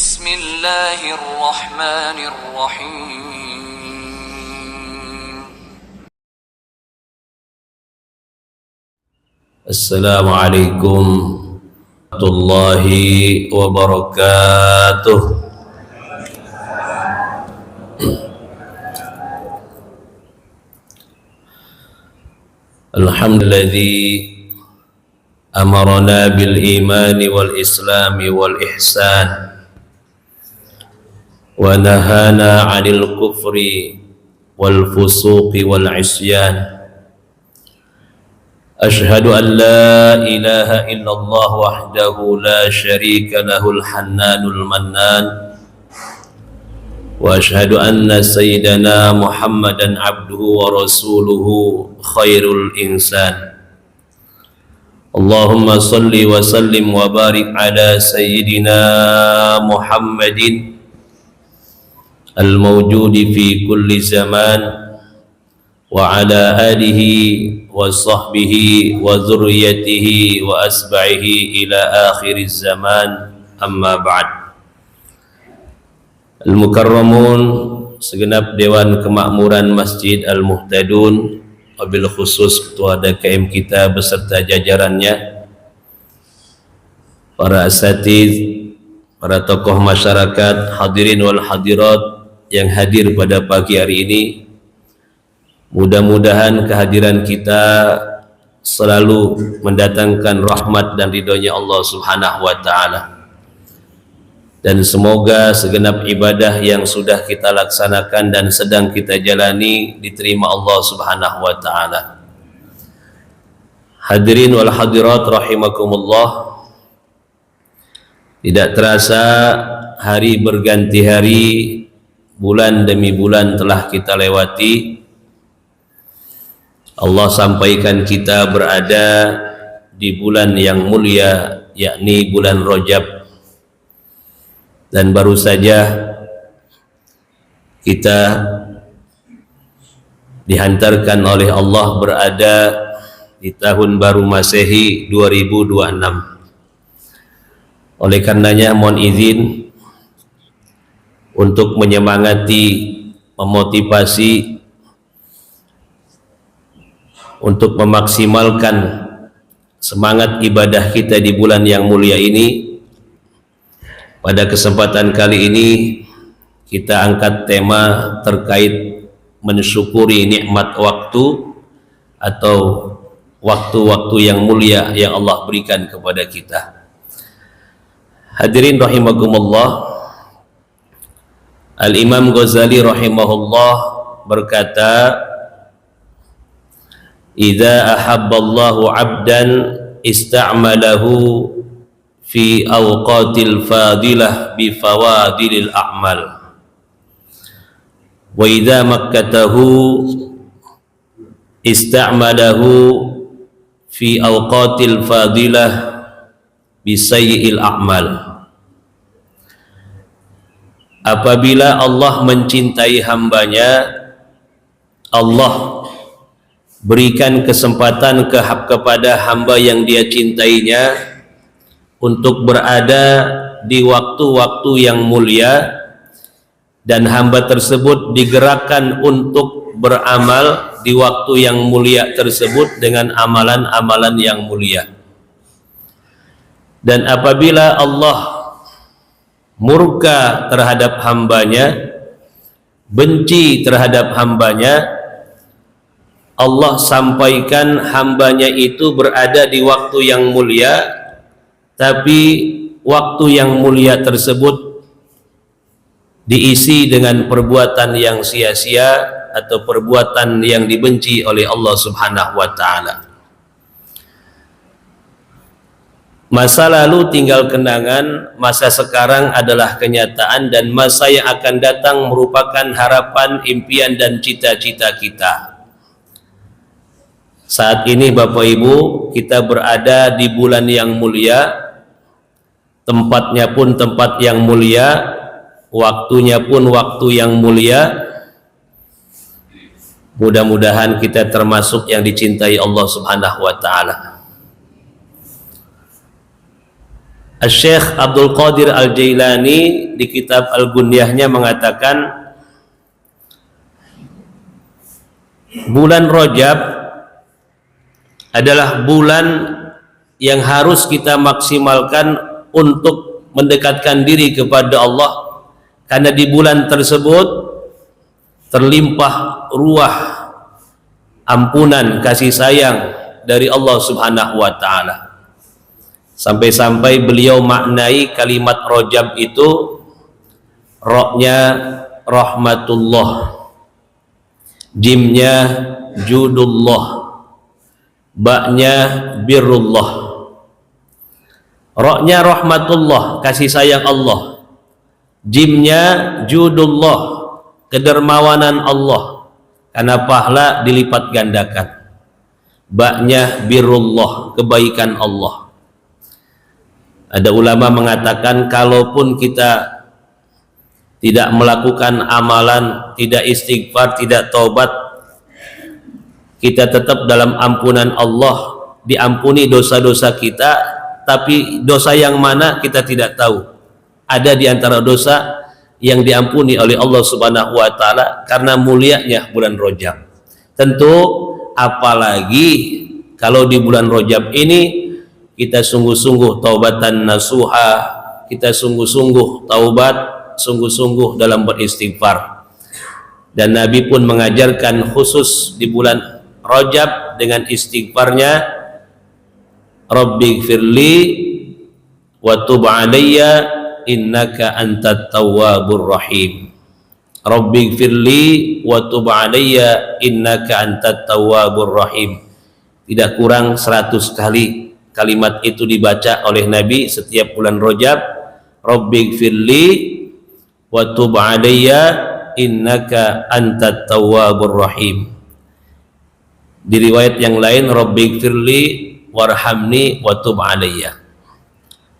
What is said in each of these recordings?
بسم الله الرحمن الرحيم. السلام عليكم ورحمة الله وبركاته. Alhamdulillah أمرنا بالإيمان والإسلام والإحسان ونهانا عن الكفر والفسوق والعصيان. أشهد أن لا إله إلا الله وحده لا شريك له الحنان المنان، وأشهد أن سيدنا محمدا عبده ورسوله خير الإنسان. اللهم صل وسلم وبارك على سيدنا محمد الموجود في كل زمان وعلى آله وصحبه وذريته وأتباعه إلى آخر الزمان. أما بعد. Al-Mukarramun, segenap Dewan Kemakmuran Masjid Al-Muhtadun, wabil khusus Ketua DKM kita beserta jajarannya, para asatidz, para tokoh masyarakat, hadirin wal hadirat yang hadir pada pagi hari ini. Mudah-mudahan kehadiran kita selalu mendatangkan rahmat dan ridhonya Allah Subhanahu wa ta'ala, dan semoga segenap ibadah yang sudah kita laksanakan dan sedang kita jalani diterima Allah Subhanahu wa ta'ala. Hadirin wal hadirat rahimakumullah, tidak terasa hari berganti hari, bulan demi bulan telah kita lewati. Allah sampaikan kita berada di bulan yang mulia, yakni bulan Rajab. Dan baru saja kita dihantarkan oleh Allah berada di tahun baru Masehi 2026. Oleh karenanya mohon izin untuk menyemangati, memotivasi untuk memaksimalkan semangat ibadah kita di bulan yang mulia ini. Pada kesempatan kali ini kita angkat tema terkait mensyukuri nikmat waktu atau waktu-waktu yang mulia yang Allah berikan kepada kita. Hadirin rahimakumullah, Al-Imam Ghazali rahimahullah berkata, "Idza ahabballahu 'abdan ista'malahu fi awqatil fadilah bi fawadilil a'mal, wa idza makkatahu ista'malahu fi awqatil fadilah bi sayyi'il a'mal." Apabila Allah mencintai hambanya, Allah berikan kesempatan kepada hamba yang dia cintainya untuk berada di waktu-waktu yang mulia, dan hamba tersebut digerakkan untuk beramal di waktu yang mulia tersebut dengan amalan-amalan yang mulia. Dan apabila Allah murka terhadap hambanya, benci terhadap hambanya, Allah sampaikan hambanya itu berada di waktu yang mulia, tapi waktu yang mulia tersebut diisi dengan perbuatan yang sia-sia atau perbuatan yang dibenci oleh Allah Subhanahu wa ta'ala. Masa lalu tinggal kenangan, masa sekarang adalah kenyataan, dan masa yang akan datang merupakan harapan, impian dan cita-cita kita. Saat ini Bapak Ibu, kita berada di bulan yang mulia, tempatnya pun tempat yang mulia, waktunya pun waktu yang mulia. Mudah-mudahan kita termasuk yang dicintai Allah Subhanahu wa ta'ala. Syekh Abdul Qadir Al-Jailani di kitab Al-Gunyahnya mengatakan bulan Rajab adalah bulan yang harus kita maksimalkan untuk mendekatkan diri kepada Allah, karena di bulan tersebut terlimpah ruah ampunan kasih sayang dari Allah Subhanahu wa taala. Sampai-sampai beliau maknai kalimat Rajab itu ra-nya rahmatullah, jimnya judullah, ba-nya birrullah. Ra-nya rahmatullah, kasih sayang Allah, jimnya judullah, kedermawanan Allah karena pahala dilipat gandakan, ba-nya birrullah, kebaikan Allah. Ada ulama mengatakan kalaupun kita tidak melakukan amalan, tidak istighfar, tidak taubat, kita tetap dalam ampunan Allah, diampuni dosa-dosa kita, tapi dosa yang mana kita tidak tahu. Ada di antara dosa yang diampuni oleh Allah Subhanahu wa taala karena mulianya bulan Rajab. Tentu apalagi kalau di bulan Rajab ini kita sungguh-sungguh taubatan nasuha, kita sungguh-sungguh taubat, sungguh-sungguh dalam beristighfar. Dan Nabi pun mengajarkan khusus di bulan Rajab dengan istighfarnya, Rabbighfirli wa tub alayya innaka antat tawwabur rahim. Rabbighfirli wa tub alayya innaka antat tawwabur rahim. Tidak kurang 100 kali kalimat itu dibaca oleh Nabi setiap bulan Rajab. Rabbighfirli wa tub alayya innaka antat tawwabur rahim. Di riwayat yang lain Rabbighfirli warhamni wa tub alayya.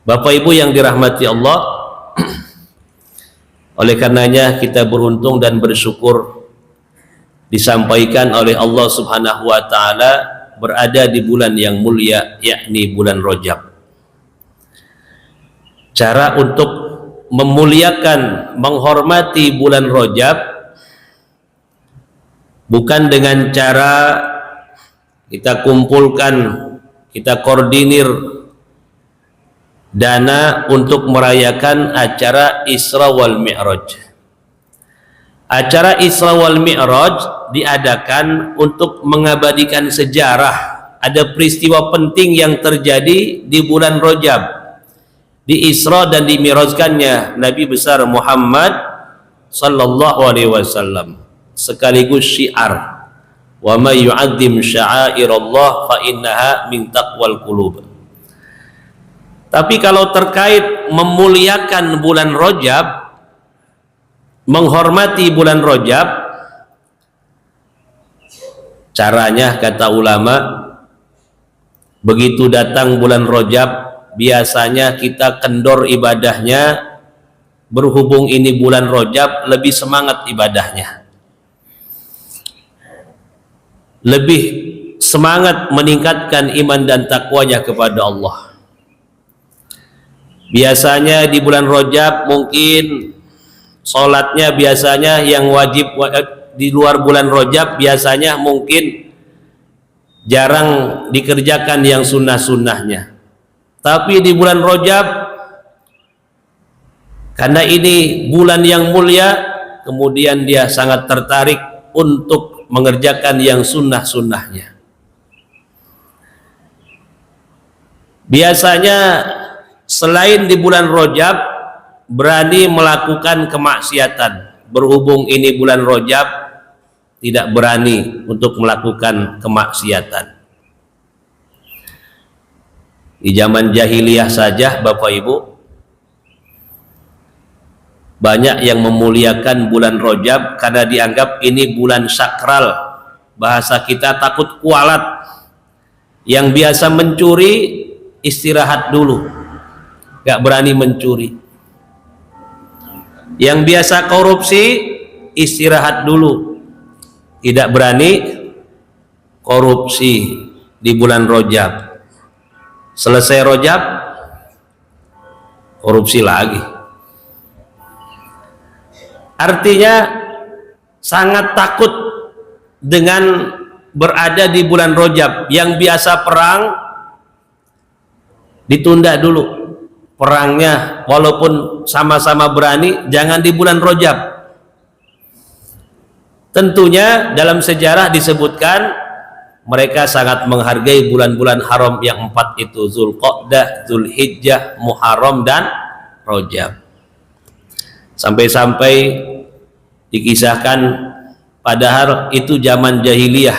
Bapak Ibu yang dirahmati Allah, oleh karenanya kita beruntung dan bersyukur disampaikan oleh Allah Subhanahu wa taala berada di bulan yang mulia, yakni bulan Rajab. Cara untuk memuliakan, menghormati bulan Rajab bukan dengan cara kita kumpulkan, kita koordinir dana untuk merayakan acara Isra wal Mi'raj. Acara Isra wal Mi'raj diadakan untuk mengabadikan sejarah. Ada peristiwa penting yang terjadi di bulan Rajab. Di Isra dan dimi'rajkannya Nabi besar Muhammad sallallahu alaihi wasallam, sekaligus syiar, wa may yu'azzim sya'airallah fa innaha min taqwal qulub. Tapi kalau terkait memuliakan bulan Rajab, menghormati bulan Rajab, caranya kata ulama, begitu datang bulan Rajab biasanya kita kendor ibadahnya. Berhubung ini bulan Rajab, lebih semangat ibadahnya, lebih semangat meningkatkan iman dan takwanya kepada Allah. Biasanya di bulan Rajab mungkin sholatnya biasanya yang wajib di luar bulan Rajab biasanya mungkin jarang dikerjakan yang sunnah-sunnahnya. Tapi di bulan Rajab, karena ini bulan yang mulia, kemudian dia sangat tertarik untuk mengerjakan yang sunnah-sunnahnya. Biasanya selain di bulan Rajab berani melakukan kemaksiatan. Berhubung ini bulan Rajab, tidak berani untuk melakukan kemaksiatan. Di zaman jahiliyah saja Bapak Ibu, banyak yang memuliakan bulan Rajab karena dianggap ini bulan sakral. Bahasa kita takut kualat. Yang biasa mencuri istirahat dulu, gak berani mencuri. Yang biasa korupsi istirahat dulu, tidak berani korupsi di bulan Rajab. Selesai Rajab korupsi lagi. Artinya sangat takut dengan berada di bulan Rajab. Yang biasa perang ditunda dulu perangnya, walaupun sama-sama berani, jangan di bulan Rajab. Tentunya dalam sejarah disebutkan mereka sangat menghargai bulan-bulan haram yang 4 itu, Zulqa'dah, Zulhijjah, Muharram dan Rajab. Sampai-sampai dikisahkan padahal itu zaman jahiliyah.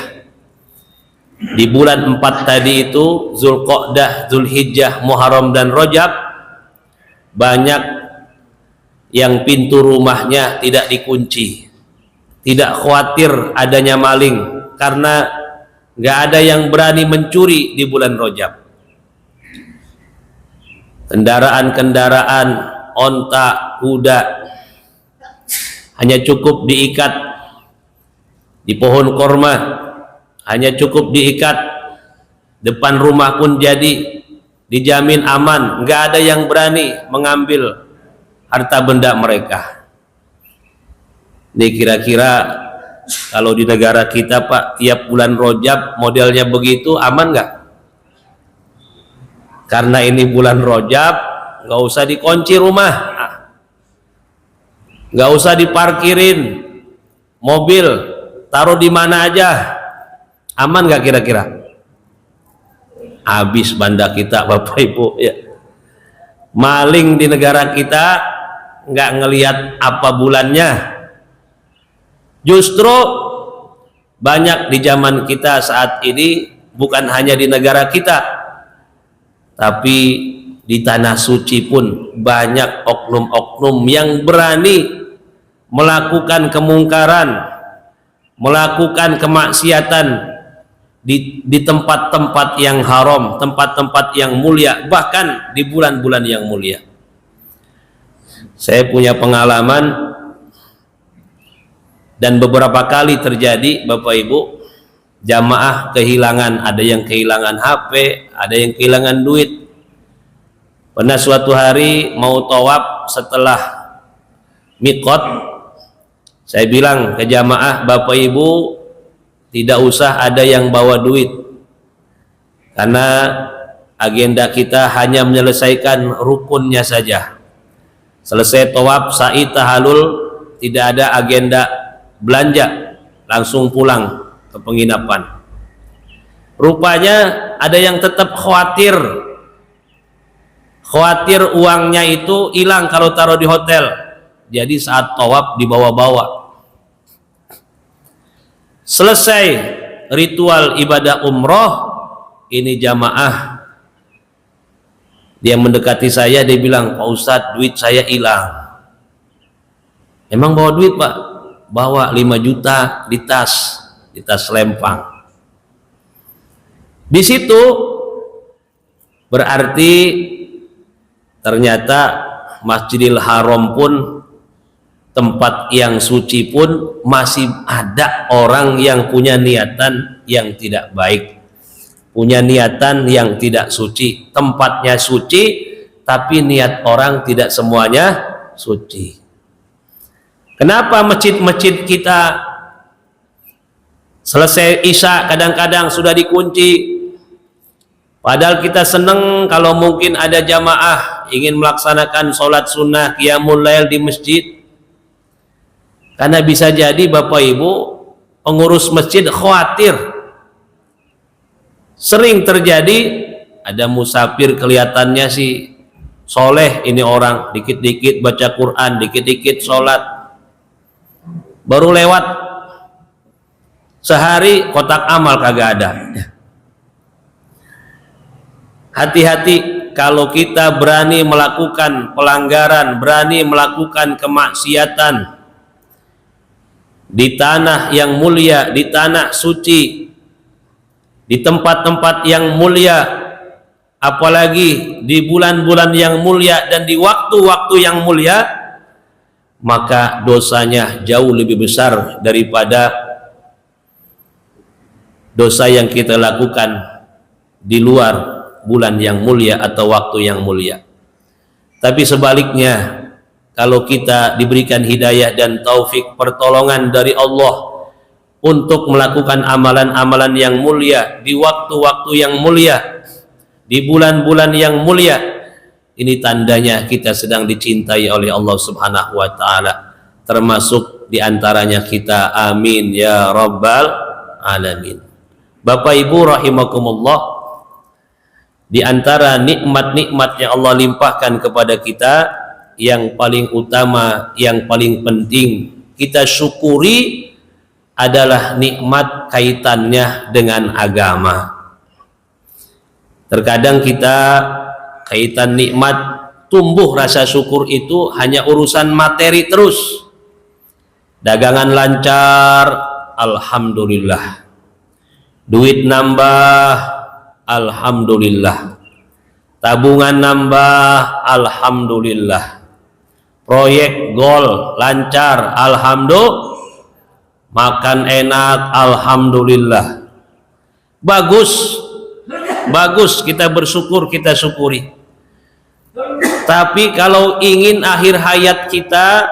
Di bulan 4 tadi itu, Zulqa'dah, Zulhijjah, Muharram dan Rajab, banyak yang pintu rumahnya tidak dikunci, tidak khawatir adanya maling, karena nggak ada yang berani mencuri di bulan Rajab. Kendaraan-kendaraan, onta, kuda hanya cukup diikat di pohon korma, hanya cukup diikat depan rumah pun jadi, dijamin aman, nggak ada yang berani mengambil harta benda mereka. Ini kira-kira kalau di negara kita Pak, tiap bulan Rajab modelnya begitu, aman nggak? Karena ini bulan Rajab, nggak usah dikunci rumah, nggak usah diparkirin mobil, taruh di mana aja, aman nggak kira-kira? Habis banda kita Bapak Ibu ya. Maling di negara kita nggak ngelihat apa bulannya. Justru banyak di zaman kita saat ini, bukan hanya di negara kita, tapi di tanah suci pun banyak oknum-oknum yang berani melakukan kemungkaran, melakukan kemaksiatan di tempat-tempat yang haram, tempat-tempat yang mulia, bahkan di bulan-bulan yang mulia. Saya punya pengalaman, dan beberapa kali terjadi Bapak Ibu, jamaah kehilangan, ada yang kehilangan HP, ada yang kehilangan duit. Pernah suatu hari mau tawaf setelah miqat, saya bilang ke jamaah, Bapak Ibu tidak usah ada yang bawa duit, karena agenda kita hanya menyelesaikan rukunnya saja. Selesai tawaf, sa'i, tahalul, tidak ada agenda belanja, langsung pulang ke penginapan. Rupanya ada yang tetap khawatir uangnya itu hilang kalau taruh di hotel, jadi saat tawaf dibawa-bawa. Selesai ritual ibadah umroh, ini jamaah dia mendekati saya, dia bilang, Pak Ustadz, duit saya hilang. Emang bawa duit Pak? Bawa 5 juta di tas lempang. Di situ berarti ternyata Masjidil Haram pun, tempat yang suci pun, masih ada orang yang punya niatan yang tidak baik, punya niatan yang tidak suci. Tempatnya suci, tapi niat orang tidak semuanya suci. Kenapa masjid-masjid kita selesai Isya kadang-kadang sudah dikunci, padahal kita senang kalau mungkin ada jamaah ingin melaksanakan sholat sunnah qiyamul lail di masjid? Karena bisa jadi Bapak Ibu pengurus masjid khawatir. Sering terjadi ada musafir kelihatannya sih soleh, ini orang dikit-dikit baca Quran, dikit-dikit sholat, baru lewat sehari kotak amal kagak ada. Hati-hati kalau kita berani melakukan pelanggaran, berani melakukan kemaksiatan di tanah yang mulia, di tanah suci, di tempat-tempat yang mulia, apalagi di bulan-bulan yang mulia dan di waktu-waktu yang mulia, maka dosanya jauh lebih besar daripada dosa yang kita lakukan di luar bulan yang mulia atau waktu yang mulia. Tapi sebaliknya, kalau kita diberikan hidayah dan taufik pertolongan dari Allah untuk melakukan amalan-amalan yang mulia di waktu-waktu yang mulia, di bulan-bulan yang mulia, ini tandanya kita sedang dicintai oleh Allah Subhanahu wa taala. Termasuk diantaranya kita, amin ya rabbal alamin. Bapak Ibu rahimakumullah, di antara nikmat-nikmat yang Allah limpahkan kepada kita, yang paling utama, yang paling penting kita syukuri adalah nikmat kaitannya dengan agama. Terkadang kita kaitan nikmat, tumbuh rasa syukur itu hanya urusan materi terus. Dagangan lancar, alhamdulillah. Duit nambah, alhamdulillah. Tabungan nambah, alhamdulillah. Proyek gol lancar, alhamdulillah. Makan enak, alhamdulillah. Bagus, bagus, kita bersyukur, kita syukuri. Tapi kalau ingin akhir hayat kita,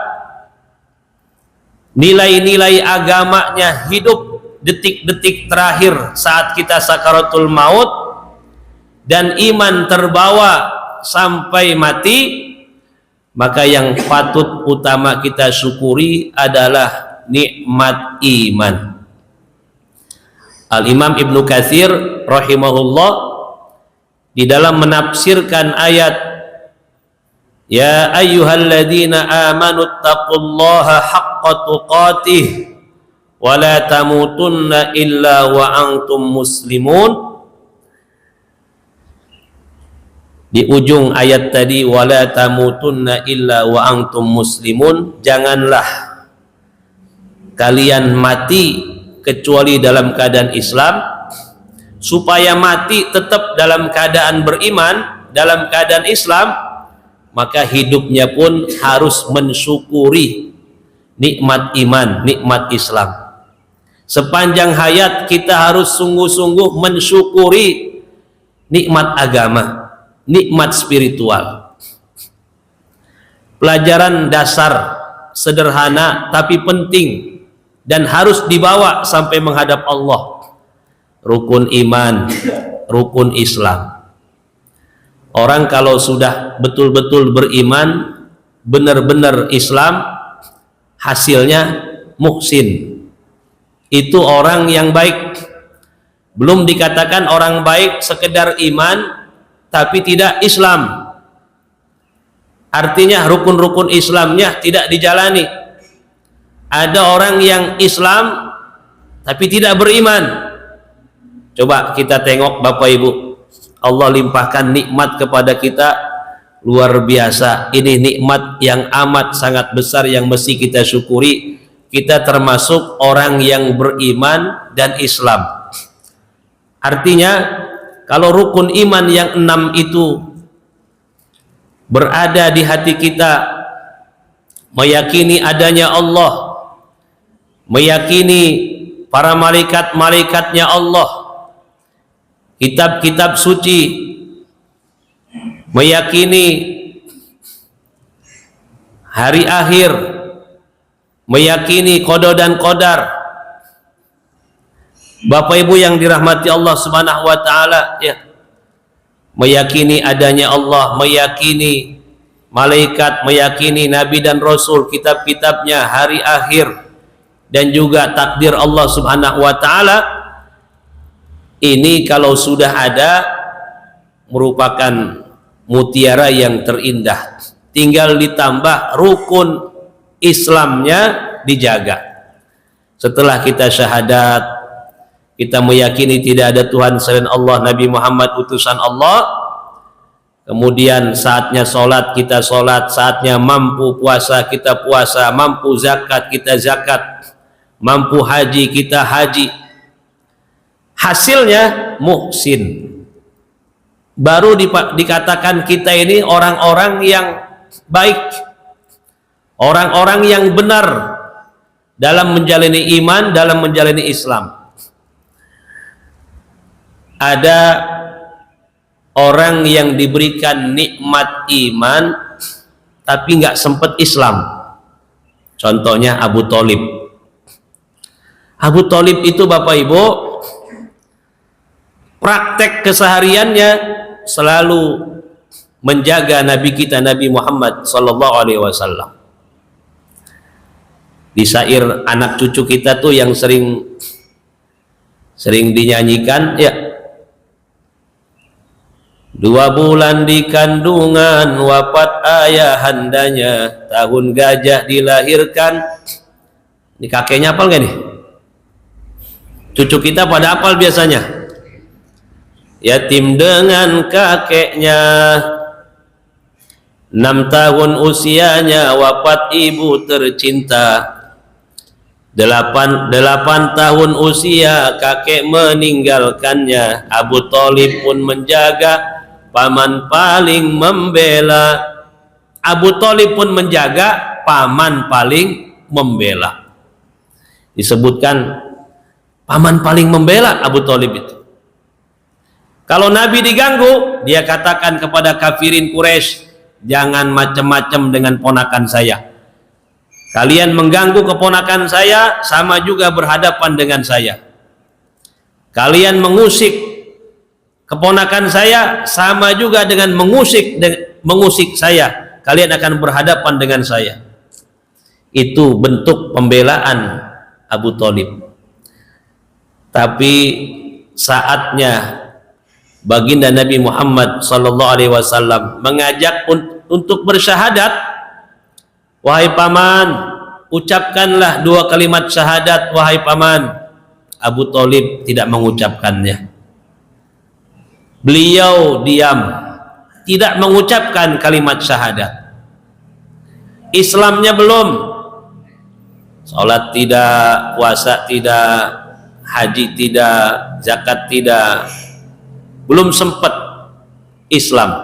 nilai-nilai agamanya hidup detik-detik terakhir saat kita sakaratul maut, dan iman terbawa sampai mati, maka yang patut utama kita syukuri adalah nikmat iman. Al-Imam Ibnu Katsir rahimahullah di dalam menafsirkan ayat ya ayyuhalladzina amanu taqullaha haqqa tuqatih wa la tamutunna illa wa antum muslimun. Di ujung ayat tadi, wala tamutunna illa wa antum muslimun, janganlah kalian mati kecuali dalam keadaan Islam. Supaya mati tetap dalam keadaan beriman, dalam keadaan Islam, maka hidupnya pun harus mensyukuri nikmat iman, nikmat Islam. Sepanjang hayat kita harus sungguh-sungguh mensyukuri nikmat agama, nikmat spiritual. Pelajaran dasar sederhana tapi penting dan harus dibawa sampai menghadap Allah. Rukun iman, rukun Islam. Orang kalau sudah betul-betul beriman, benar-benar Islam, hasilnya muhsin. Itu orang yang baik. Belum dikatakan orang baik sekedar iman tapi tidak Islam. Artinya rukun-rukun Islamnya tidak dijalani. Ada orang yang Islam tapi tidak beriman. Coba kita tengok Bapak Ibu, Allah limpahkan nikmat kepada kita luar biasa. Ini nikmat yang amat sangat besar yang mesti kita syukuri. Kita termasuk orang yang beriman dan Islam. Artinya kalau rukun iman yang 6 itu berada di hati kita, meyakini adanya Allah, meyakini para malaikat-malaikatnya Allah, kitab-kitab suci, meyakini hari akhir, meyakini qada dan qadar. Bapak Ibu yang dirahmati Allah Subhanahu wa taala, ya, meyakini adanya Allah, meyakini malaikat, meyakini nabi dan rasul, kitab-kitabnya, hari akhir, dan juga takdir Allah Subhanahu wa taala. Ini kalau sudah ada merupakan mutiara yang terindah. Tinggal ditambah rukun Islamnya dijaga. Setelah kita syahadat, kita meyakini tidak ada Tuhan selain Allah, Nabi Muhammad utusan Allah. Kemudian saatnya sholat, kita sholat. Saatnya mampu puasa, kita puasa. Mampu zakat, kita zakat. Mampu haji, kita haji. Hasilnya muhsin. Baru dikatakan kita ini orang-orang yang baik, orang-orang yang benar dalam menjalani iman, dalam menjalani Islam. Ada orang yang diberikan nikmat iman tapi nggak sempat Islam. Contohnya Abu Thalib. Abu Thalib itu Bapak Ibu, praktek kesehariannya selalu menjaga Nabi kita Nabi Muhammad sallallahu alaihi wasallam. Di syair anak cucu kita tuh yang sering dinyanyikan, ya, 2 bulan di kandungan wafat ayahandanya, tahun gajah dilahirkan. Ini kakeknya hafal gak nih? Cucu kita pada hafal biasanya. Yatim dengan kakeknya, 6 tahun usianya wafat ibu tercinta. 8 tahun usia kakek meninggalkannya. Abu Thalib pun menjaga, paman paling membela. Abu Thalib pun menjaga, paman paling membela. Disebutkan paman paling membela Abu Thalib itu. Kalau Nabi diganggu, dia katakan kepada kafirin Quraisy, jangan macam-macam dengan ponakan saya. Kalian mengganggu keponakan saya, sama juga berhadapan dengan saya. Kalian mengusik keponakan saya, sama juga dengan mengusik saya. Kalian akan berhadapan dengan saya. Itu bentuk pembelaan Abu Thalib. Tapi saatnya baginda Nabi Muhammad sallallahu alaihi wasallam mengajak untuk bersyahadat. Wahai paman, ucapkanlah 2 kalimat syahadat wahai paman. Abu Thalib tidak mengucapkannya. Beliau diam, tidak mengucapkan kalimat syahadat. Islamnya belum, salat tidak, puasa tidak, haji tidak, zakat tidak, belum sempat Islam.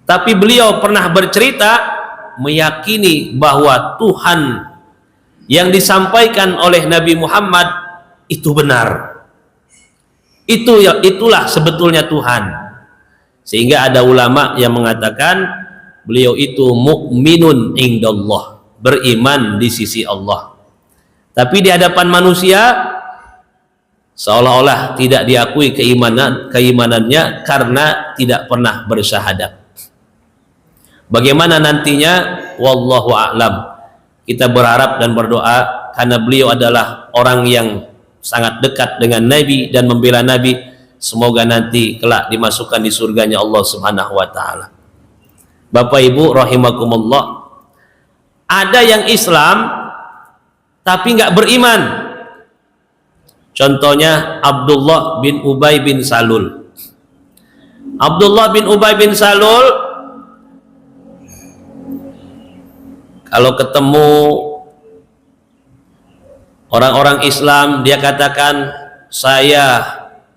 Tapi beliau pernah bercerita meyakini bahwa Tuhan yang disampaikan oleh Nabi Muhammad itu benar. Itulah sebetulnya Tuhan. Sehingga ada ulama yang mengatakan beliau itu mukminun indallah, beriman di sisi Allah. Tapi di hadapan manusia seolah-olah tidak diakui keimanannya karena tidak pernah bersyahadat. Bagaimana nantinya, wallahu a'lam. Kita berharap dan berdoa karena beliau adalah orang yang sangat dekat dengan Nabi dan membela Nabi. Semoga nanti kelak dimasukkan di surganya Allah Subhanahu wa taala. Bapak Ibu rahimakumullah, ada yang Islam tapi nggak beriman. Contohnya Abdullah bin Ubay bin Salul. Abdullah bin Ubay bin Salul kalau ketemu orang-orang Islam, dia katakan, saya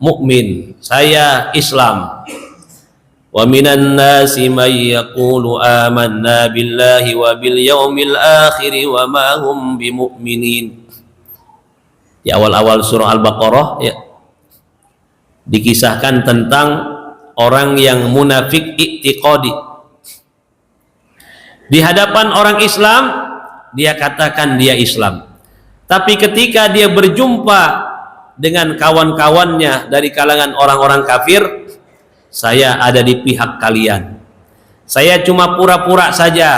mukmin, saya Islam. Wa minan nasi may yaqulu amanna billahi wa bil yaumil akhir wa ma hum bimu'minin. Di awal-awal surah Al-Baqarah ya, dikisahkan tentang orang yang munafik i'tiqadi. Di hadapan orang Islam dia katakan dia Islam, tapi ketika dia berjumpa dengan kawan-kawannya dari kalangan orang-orang kafir, saya ada di pihak kalian, saya cuma pura-pura saja,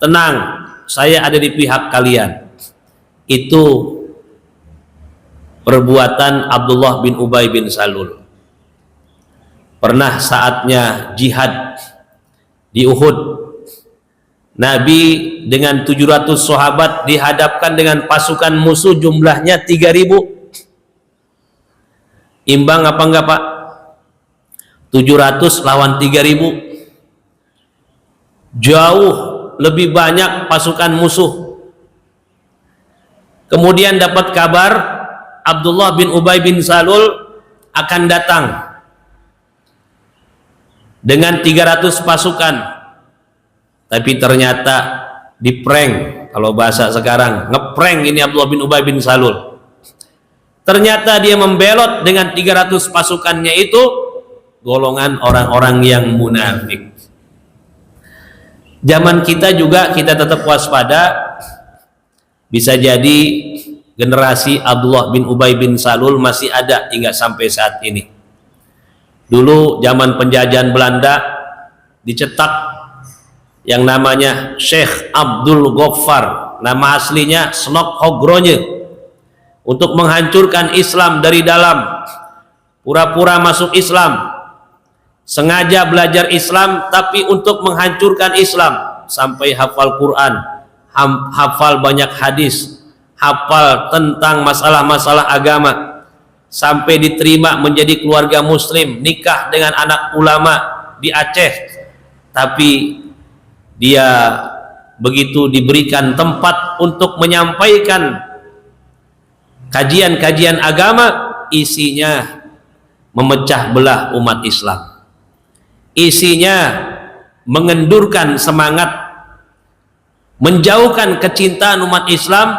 tenang, saya ada di pihak kalian. Itu perbuatan Abdullah bin Ubay bin Salul. Pernah saatnya jihad di Uhud, Nabi dengan 700 sahabat dihadapkan dengan pasukan musuh jumlahnya 3000. Imbang apa enggak Pak? 700 lawan 3000. Jauh lebih banyak pasukan musuh. Kemudian dapat kabar Abdullah bin Ubay bin Salul akan datang dengan 300 pasukan. Tapi ternyata diprank, kalau bahasa sekarang ngeprank ini Abdullah bin Ubay bin Salul. Ternyata dia membelot dengan 300 pasukannya itu golongan orang-orang yang munafik. Zaman kita juga kita tetap waspada, bisa jadi generasi Abdullah bin Ubay bin Salul masih ada hingga sampai saat ini. Dulu zaman penjajahan Belanda dicetak yang namanya Syekh Abdul Ghaffar, nama aslinya Snok Hogronje, untuk menghancurkan Islam dari dalam. Pura-pura masuk Islam, sengaja belajar Islam tapi untuk menghancurkan Islam, sampai hafal Quran, hafal banyak hadis, hafal tentang masalah-masalah agama, sampai diterima menjadi keluarga muslim, nikah dengan anak ulama di Aceh. Tapi dia begitu diberikan tempat untuk menyampaikan kajian-kajian agama, isinya memecah belah umat Islam, isinya mengendurkan semangat, menjauhkan kecintaan umat Islam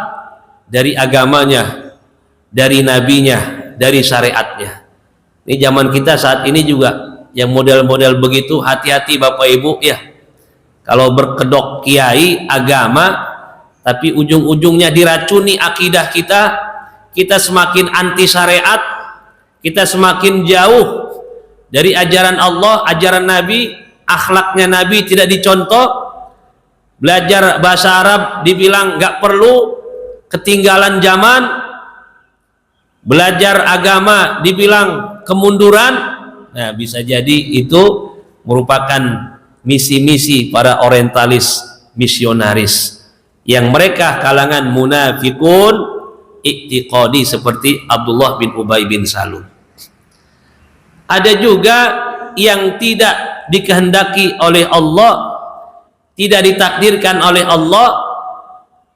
dari agamanya, dari nabinya, dari syariatnya. Ini zaman kita saat ini juga yang model-model begitu, hati-hati Bapak Ibu ya. Kalau berkedok kiai agama tapi ujung-ujungnya diracuni akidah kita, kita semakin anti syariat, kita semakin jauh dari ajaran Allah, ajaran Nabi, akhlaknya Nabi tidak dicontoh. Belajar bahasa Arab dibilang nggak perlu, ketinggalan zaman. Belajar agama dibilang kemunduran. Nah, bisa jadi itu merupakan misi-misi para orientalis misionaris yang mereka kalangan munafikun i'tiqadi seperti Abdullah bin Ubay bin Salul. Ada juga yang tidak dikehendaki oleh Allah, tidak ditakdirkan oleh Allah,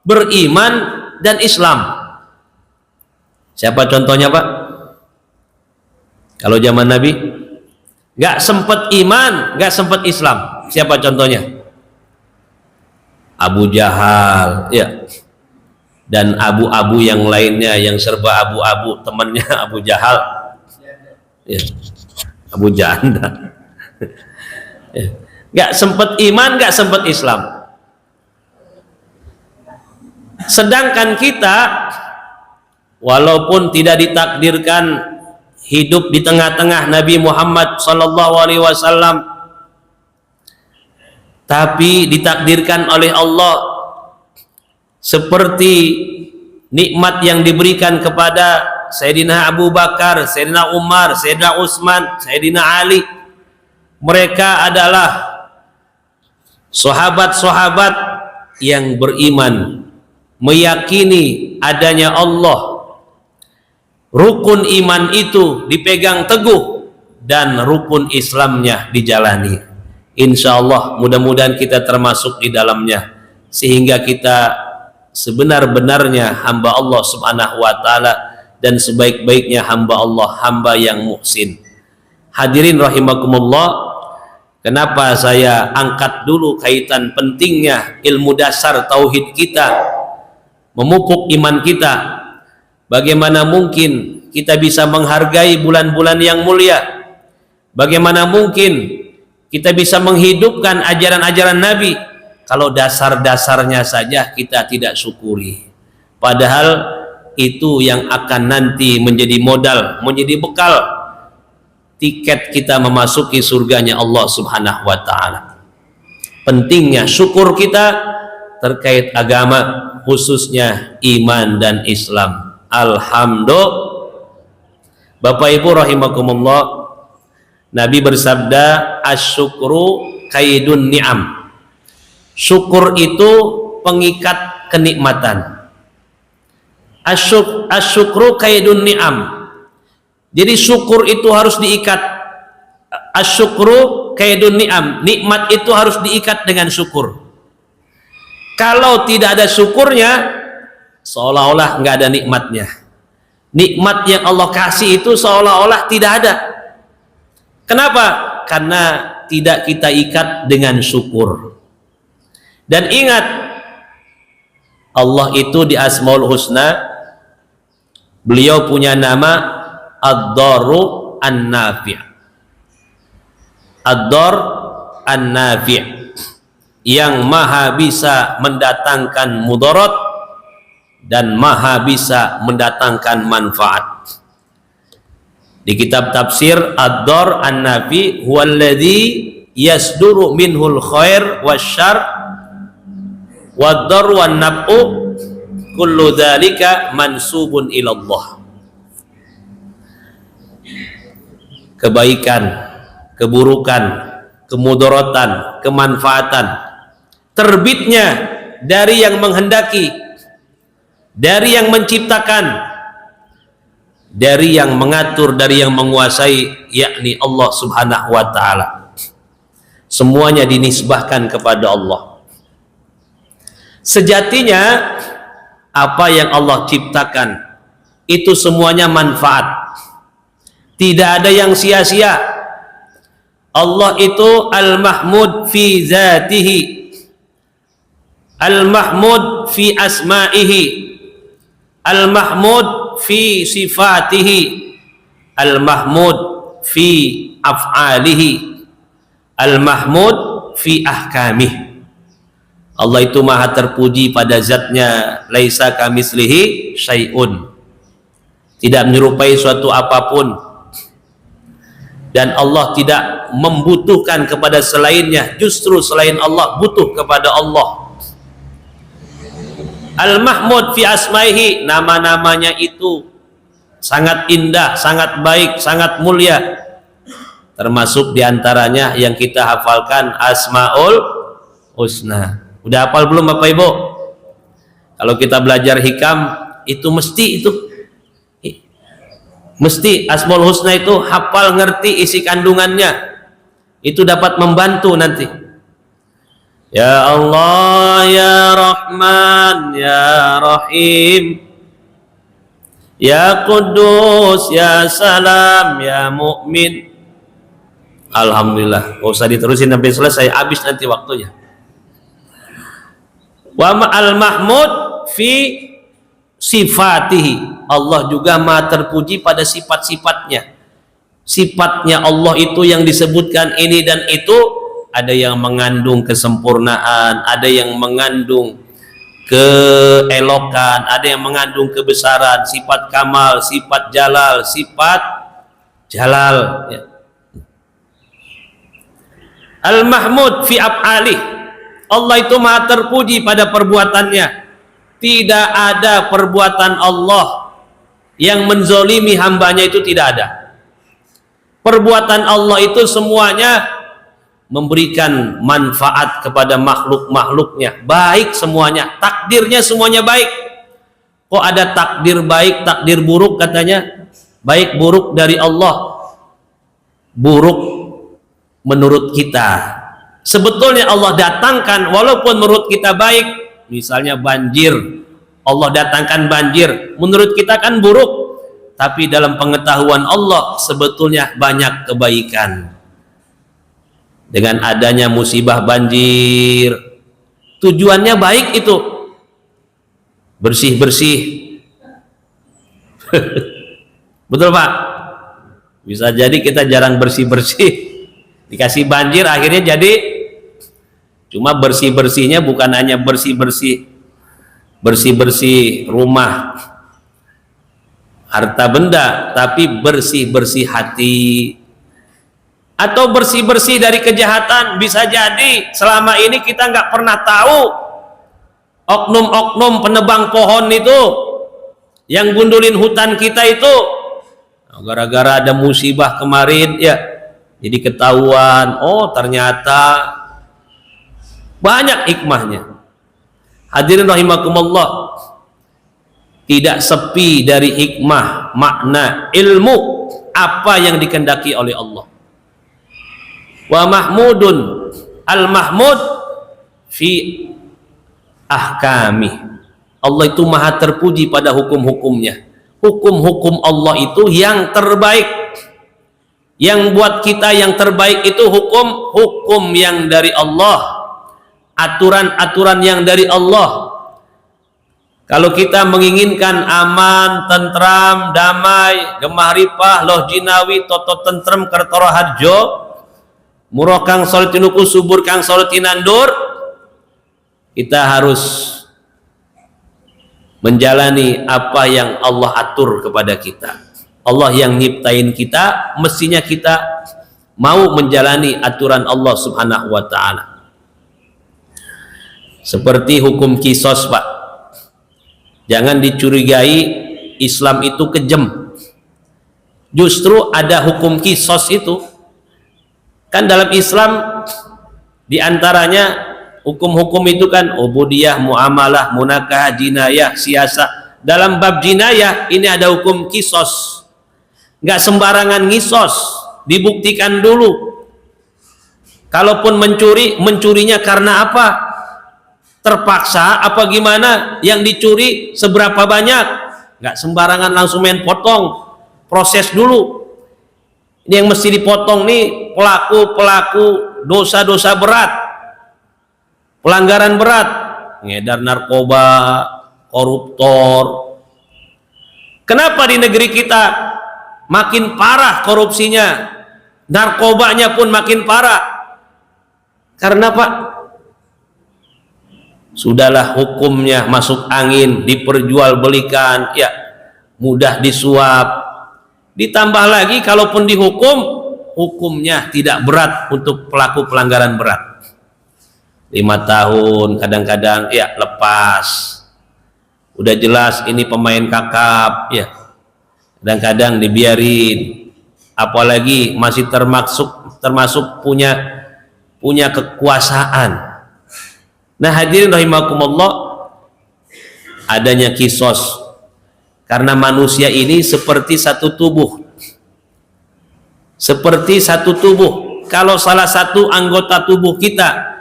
beriman dan Islam. Siapa contohnya Pak? Kalau zaman Nabi nggak sempat iman, nggak sempat Islam. Siapa contohnya? Abu Jahal ya, dan abu-abu yang lainnya yang serba abu-abu, temannya Abu Jahal ya, Abu Janda ya. Nggak sempat iman, nggak sempat Islam. Sedangkan kita walaupun tidak ditakdirkan hidup di tengah-tengah Nabi Muhammad SAW, tapi ditakdirkan oleh Allah seperti nikmat yang diberikan kepada Sayyidina Abu Bakar, Sayyidina Umar, Sayyidina Utsman, Sayyidina Ali. Mereka adalah sahabat-sahabat yang beriman, meyakini adanya Allah. Rukun iman itu dipegang teguh dan rukun Islamnya dijalani. Insya Allah mudah-mudahan kita termasuk di dalamnya, sehingga kita sebenar-benarnya hamba Allah Subhanahu wa Ta'ala dan sebaik-baiknya hamba Allah, hamba yang muhsin. Hadirin rahimakumullah, kenapa saya angkat dulu kaitan pentingnya ilmu dasar tauhid kita, memupuk iman kita. Bagaimana mungkin kita bisa menghargai bulan-bulan yang mulia? Bagaimana mungkin kita bisa menghidupkan ajaran-ajaran Nabi kalau dasar-dasarnya saja kita tidak syukuri? Padahal itu yang akan nanti menjadi modal, menjadi bekal tiket kita memasuki surganya Allah Subhanahu wa Ta'ala. Pentingnya syukur kita terkait agama, khususnya iman dan Islam. Alhamdulillah. Bapak Ibu rahimakumullah, Nabi bersabda, asyukru kaidun ni'am. Syukur itu pengikat kenikmatan. Asyukru kaidun ni'am. Jadi syukur itu harus diikat. Asyukru kaidun ni'am. Nikmat itu harus diikat dengan syukur. Kalau tidak ada syukurnya, seolah-olah nggak ada nikmatnya. Nikmat yang Allah kasih itu seolah-olah tidak ada. Kenapa? Karena tidak kita ikat dengan syukur. Dan ingat, Allah itu di Asmaul Husna, beliau punya nama Ad-Darru An-Nafi'. Ad-Dar An-Nafi'. yang maha bisa mendatangkan mudarat dan maha bisa mendatangkan manfaat. Di kitab tafsir Ad-Dar An-Nafi huwallazi yasduru minhul khair wasyarr wad-dar wan naf'u kullu dzalika mansubun ila Allah. Kebaikan, keburukan, kemudaratan, kemanfaatan terbitnya dari yang menghendaki, dari yang menciptakan, dari yang mengatur, dari yang menguasai, yakni Allah Subhanahu wa ta'ala. Semuanya dinisbahkan kepada Allah. Sejatinya apa yang Allah ciptakan itu semuanya manfaat, tidak ada yang sia-sia. Allah itu al-mahmud fi zatihi, al-mahmud fi asma'ihi, al-mahmud fi sifatihi, al-mahmud fi af'alihi, al-mahmud fi ahkamih. Allah itu maha terpuji pada zatnya, laisa kamislihi syai'un, tidak menyerupai suatu apapun, dan Allah tidak membutuhkan kepada selainnya, justru selain Allah butuh kepada Allah. Al-mahmud fi asmaihi, nama-namanya itu sangat indah, sangat baik, sangat mulia. Termasuk diantaranya yang kita hafalkan Asmaul Husna. Udah hafal belum Bapak Ibu? Kalau kita belajar hikam itu mesti Asmaul Husna itu hafal, ngerti isi kandungannya. Itu dapat membantu nanti. Ya Allah, ya Rahman, ya Rahim, ya Qudus, ya Salam, ya Mu'min. Alhamdulillah, gak usah diterusin sampai selesai, habis nanti waktunya. Wa al-mahmud fi sifatihi, Allah juga maha terpuji pada sifat-sifatnya. Sifatnya Allah itu yang disebutkan ini dan itu, ada yang mengandung kesempurnaan, ada yang mengandung keelokan, ada yang mengandung kebesaran, sifat kamal, sifat jalal, sifat jalal, ya. Al-mahmud fi af'alih, Allah itu maha terpuji pada perbuatannya. Tidak ada perbuatan Allah yang menzolimi hambanya, itu tidak ada. Perbuatan Allah itu semuanya memberikan manfaat kepada makhluk-makhluknya, baik semuanya, takdirnya semuanya baik. Kok ada takdir baik, takdir buruk katanya? Baik buruk dari Allah, buruk menurut kita. Sebetulnya Allah datangkan walaupun menurut kita baik, misalnya banjir, Allah datangkan banjir, menurut kita kan buruk, tapi dalam pengetahuan Allah sebetulnya banyak kebaikan. Dengan adanya musibah banjir, tujuannya baik itu, bersih-bersih. Betul Pak? Bisa jadi kita jarang bersih-bersih, dikasih banjir akhirnya jadi cuma bersih-bersihnya bukan hanya bersih-bersih rumah, harta benda, tapi bersih-bersih hati, atau bersih-bersih dari kejahatan. Bisa jadi selama ini kita nggak pernah tahu oknum-oknum penebang pohon itu yang gundulin hutan kita itu, gara-gara ada musibah kemarin ya jadi ketahuan, oh ternyata banyak hikmahnya. Hadirin rahimakumullah, tidak sepi dari hikmah, makna, ilmu apa yang dikehendaki oleh Allah. Wa mahmudun, al-mahmud fi ahkami, Allah itu maha terpuji pada hukum-hukumnya. Hukum-hukum Allah itu yang terbaik. Yang buat kita yang terbaik itu hukum-hukum yang dari Allah, aturan-aturan yang dari Allah. Kalau kita menginginkan aman, tentram, damai, gemah ripah, loh jinawi, toto tentrem, kertoro harjo, murah kang solitinuku, subur kang solitinandur, kita harus menjalani apa yang Allah atur kepada kita. Allah yang nyiptain kita, mestinya kita mau menjalani aturan Allah Subhanahu wa ta'ala. Seperti hukum kisos, Pak. Jangan dicurigai Islam itu kejam. Justru ada hukum kisos itu. Kan dalam Islam diantaranya hukum-hukum itu kan ubudiyah, muamalah, munakah, jinayah, siasah. Dalam bab jinayah ini ada hukum kisos. Nggak sembarangan ngisos, dibuktikan dulu. Kalaupun mencuri, mencurinya karena apa? Terpaksa apa gimana? Yang dicuri seberapa banyak? Nggak sembarangan langsung main potong. Proses dulu. Ini yang mesti dipotong nih pelaku dosa-dosa berat, pelanggaran berat, ngedar narkoba, koruptor. Kenapa di negeri kita makin parah korupsinya, narkobanya pun makin parah? Karena Pak, sudahlah hukumnya masuk angin, diperjualbelikan, ya mudah disuap. Ditambah lagi kalaupun dihukum, hukumnya tidak berat untuk pelaku pelanggaran berat. 5 tahun kadang-kadang ya lepas. Udah jelas ini pemain kakap ya. Kadang-kadang dibiarin. Apalagi masih termasuk punya kekuasaan. Nah, hadirin rahimakumullah, adanya kisos. Karena manusia ini seperti satu tubuh. Seperti satu tubuh. Kalau salah satu anggota tubuh kita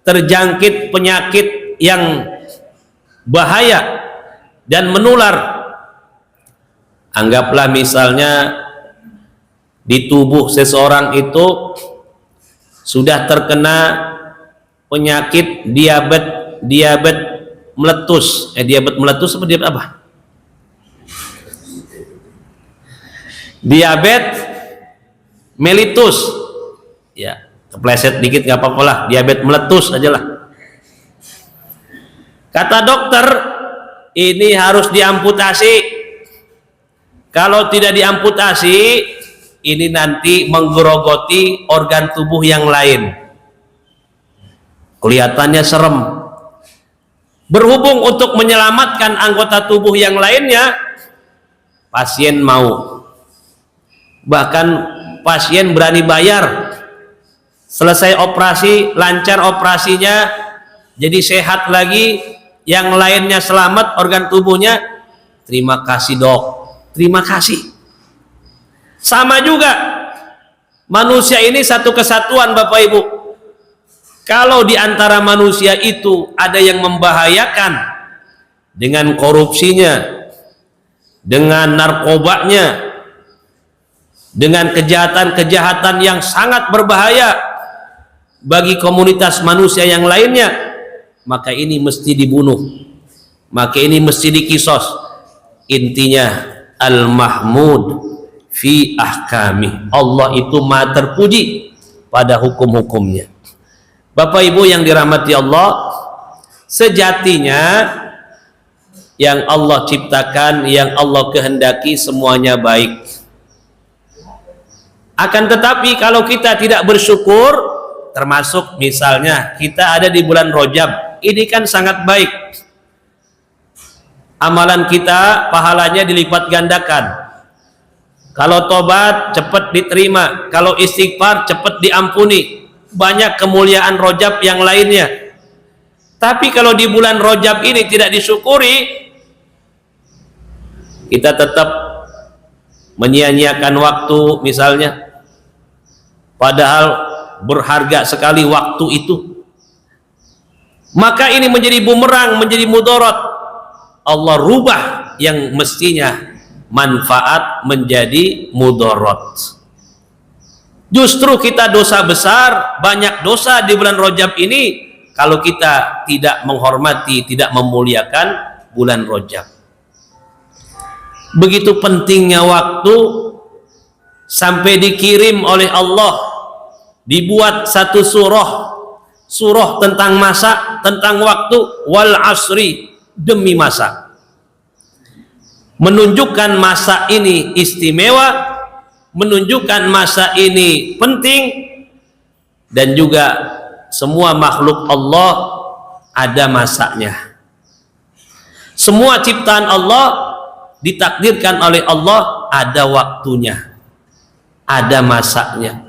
terjangkit penyakit yang bahaya dan menular, anggaplah misalnya di tubuh seseorang itu sudah terkena penyakit diabetes meletus. Diabetes meletus apa diabetes apa? Diabetes mellitus, ya kepleset dikit nggak apa-apa lah, diabetes meletus aja lah. Kata dokter ini harus diamputasi. Kalau tidak diamputasi, ini nanti menggerogoti organ tubuh yang lain. Kelihatannya serem. Berhubung untuk menyelamatkan anggota tubuh yang lainnya, pasien mau. Bahkan pasien berani bayar. Selesai operasi, lancar operasinya, jadi sehat lagi, yang lainnya selamat organ tubuhnya. Terima kasih dok, terima kasih. Sama juga manusia ini satu kesatuan Bapak Ibu. Kalau di antara manusia itu ada yang membahayakan dengan korupsinya, dengan narkobanya, dengan kejahatan-kejahatan yang sangat berbahaya bagi komunitas manusia yang lainnya, maka ini mesti dibunuh, maka ini mesti dikisos. Intinya al-mahmud fi ahkami, Allah itu maha terpuji pada hukum-hukumnya. Bapak Ibu yang dirahmati Allah, sejatinya yang Allah ciptakan, yang Allah kehendaki semuanya baik. Akan tetapi kalau kita tidak bersyukur, termasuk misalnya kita ada di bulan Rajab, ini kan sangat baik. Amalan kita pahalanya dilipat gandakan. Kalau tobat cepat diterima, kalau istighfar cepat diampuni. Banyak kemuliaan Rajab yang lainnya. Tapi kalau di bulan Rajab ini tidak disyukuri, kita tetap menyia-nyiakan waktu misalnya. Padahal berharga sekali waktu itu. Maka ini menjadi bumerang, menjadi mudarat. Allah rubah yang mestinya manfaat menjadi mudarat. Justru kita dosa besar, banyak dosa di bulan Rajab ini kalau kita tidak menghormati, tidak memuliakan bulan Rajab. Begitu pentingnya waktu, sampai dikirim oleh Allah, dibuat satu surah tentang masa, tentang waktu, wal asri, demi masa. Menunjukkan masa ini istimewa, menunjukkan masa ini penting, dan juga semua makhluk Allah ada masanya. Semua ciptaan Allah ditakdirkan oleh Allah ada waktunya, ada masanya.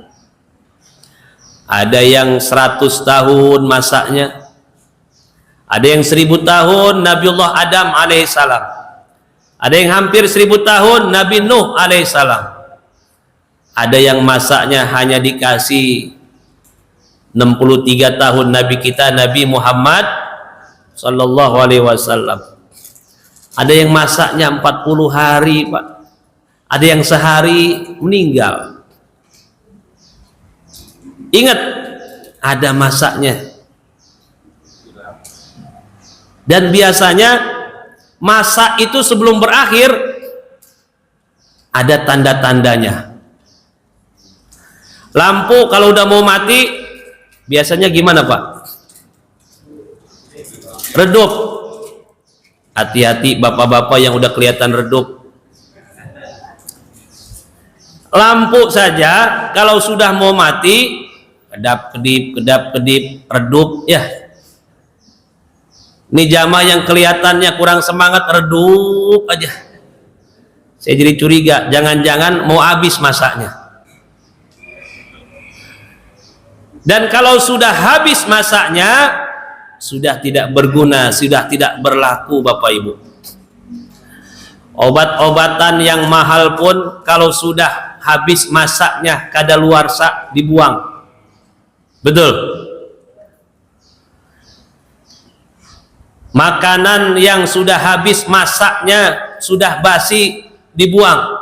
Ada yang 100 tahun masanya, ada yang 1000 tahun Nabiullah Adam alaihissalam, ada yang hampir 1000 tahun Nabi Nuh alaihissalam, ada yang masanya hanya dikasih 63 tahun Nabi kita Nabi Muhammad sallallahu alaihi wasallam. Ada yang masaknya 40 hari, Pak. Ada yang sehari meninggal. Ingat, ada masaknya. Dan biasanya masa itu sebelum berakhir ada tanda-tandanya. Lampu kalau udah mau mati biasanya gimana, Pak? Redup. Hati-hati bapak-bapak yang udah kelihatan redup. Lampu saja kalau sudah mau mati kedap-kedip, kedap-kedip, redup ya. Ini jamaah yang kelihatannya kurang semangat, redup aja. Saya jadi curiga, jangan-jangan mau habis masanya. Dan kalau sudah habis masanya, sudah tidak berguna, sudah tidak berlaku, Bapak Ibu. Obat-obatan yang mahal pun kalau sudah habis masaknya kadaluarsa dibuang. Betul. Makanan yang sudah habis masaknya, sudah basi, dibuang.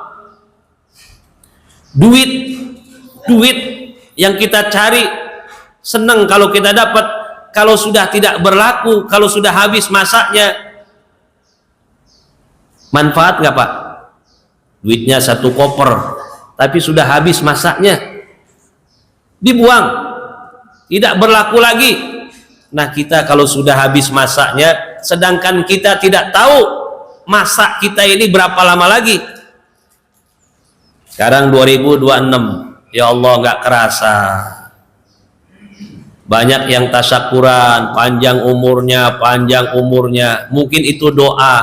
Duit yang kita cari, senang kalau kita dapat. Kalau sudah tidak berlaku, kalau sudah habis masaknya, manfaat nggak, Pak? Duitnya 1 koper, tapi sudah habis masaknya, dibuang, tidak berlaku lagi. Nah, kita kalau sudah habis masaknya, sedangkan kita tidak tahu masak kita ini berapa lama lagi. Sekarang 2026, ya Allah, nggak kerasa. Banyak yang tasyakuran, panjang umurnya, mungkin itu doa.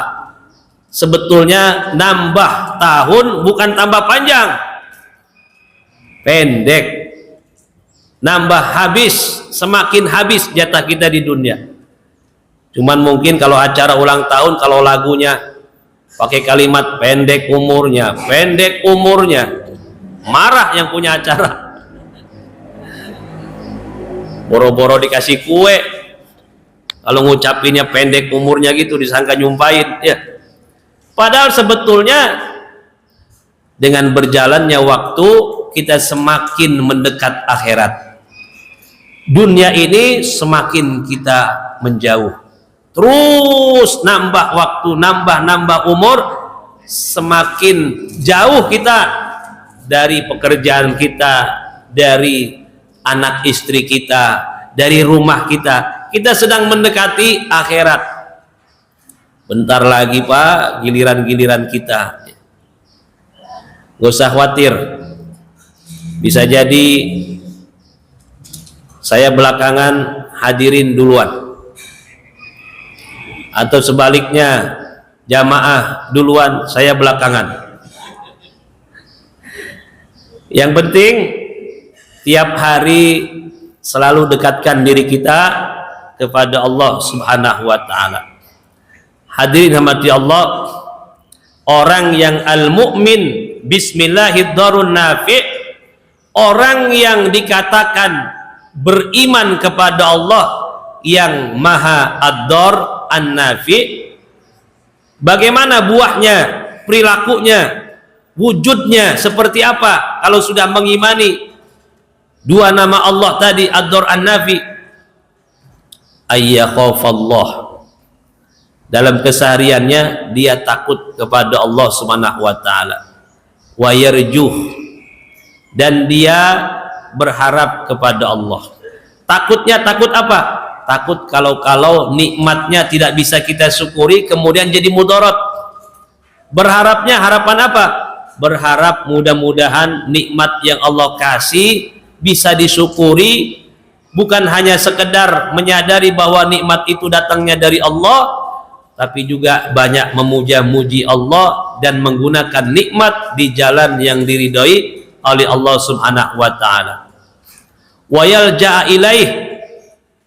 Sebetulnya nambah tahun bukan tambah panjang, pendek. Nambah habis, semakin habis jatah kita di dunia. Cuman mungkin kalau acara ulang tahun, kalau lagunya pakai kalimat pendek umurnya, marah yang punya acara. Boro-boro dikasih kue, kalau ngucapinnya pendek umurnya gitu, disangka nyumpain ya. Padahal sebetulnya dengan berjalannya waktu kita semakin mendekat akhirat. Dunia ini semakin kita menjauh. Terus nambah waktu, nambah umur, semakin jauh kita dari pekerjaan kita, dari anak istri kita, dari rumah kita. Kita sedang mendekati akhirat. Bentar lagi, Pak, giliran kita. Gak usah khawatir, bisa jadi saya belakangan hadirin duluan, atau sebaliknya jamaah duluan, saya belakangan. Yang penting tiap hari selalu dekatkan diri kita kepada Allah Subhanahu wa ta'ala. Hadirin rahmati Allah, orang yang al-mu'min bismillahirrahmanirrahim nafi', orang yang dikatakan beriman kepada Allah yang maha ad-dar an-nafi', bagaimana buahnya, perilakunya, wujudnya seperti apa kalau sudah mengimani dua nama Allah tadi, ad-dar an-nafi'? Ayyakhafallah, dalam kesehariannya dia takut kepada Allah Subhanahu wa ta'ala, wa yarjuh, dan dia berharap kepada Allah. Takutnya takut apa? Takut kalau nikmatnya tidak bisa kita syukuri kemudian jadi mudarat. Berharapnya harapan apa? Berharap mudah-mudahan nikmat yang Allah kasih bisa disyukuri, bukan hanya sekedar menyadari bahwa nikmat itu datangnya dari Allah, tapi juga banyak memuja-muji Allah dan menggunakan nikmat di jalan yang diridhoi oleh Allah Subhanahu wa taala. Wa yalja'a ilaih,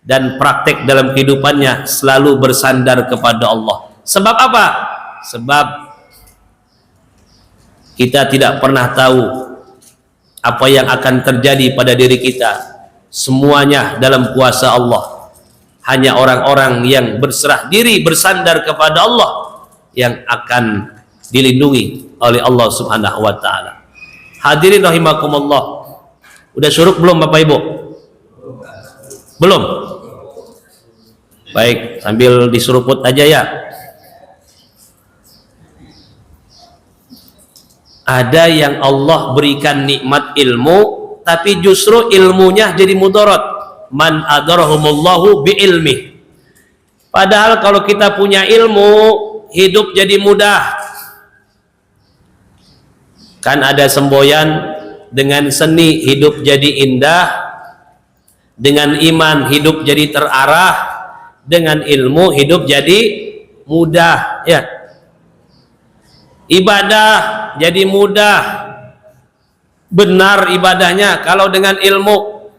dan praktek dalam kehidupannya selalu bersandar kepada Allah. Sebab apa? Sebab kita tidak pernah tahu apa yang akan terjadi pada diri kita. Semuanya dalam kuasa Allah. Hanya orang-orang yang berserah diri bersandar kepada Allah yang akan dilindungi oleh Allah Subhanahu wa taala. Hadirin rahimakumullah. Udah syuruk belum Bapak Ibu? Belum? Baik, sambil diseruput aja ya. Ada yang Allah berikan nikmat ilmu, tapi justru ilmunya jadi mudarat. Man adarahumullahu biilmi. Padahal kalau kita punya ilmu, hidup jadi mudah. Kan ada semboyan, dengan seni hidup jadi indah, dengan iman hidup jadi terarah, dengan ilmu hidup jadi mudah, ya. Ibadah jadi mudah, benar ibadahnya kalau dengan ilmu.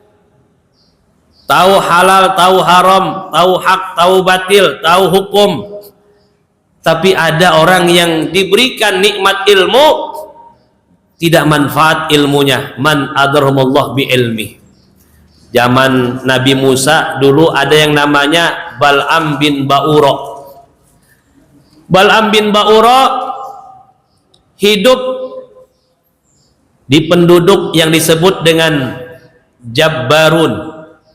Tahu halal, tahu haram, tahu hak, tahu batil, tahu hukum. Tapi ada orang yang diberikan nikmat ilmu, tidak manfaat ilmunya. Man adarhumullah bi ilmi. Zaman Nabi Musa dulu ada yang namanya Bal'am bin Ba'ura. Bal'am bin Ba'ura hidup di penduduk yang disebut dengan Jabbarun,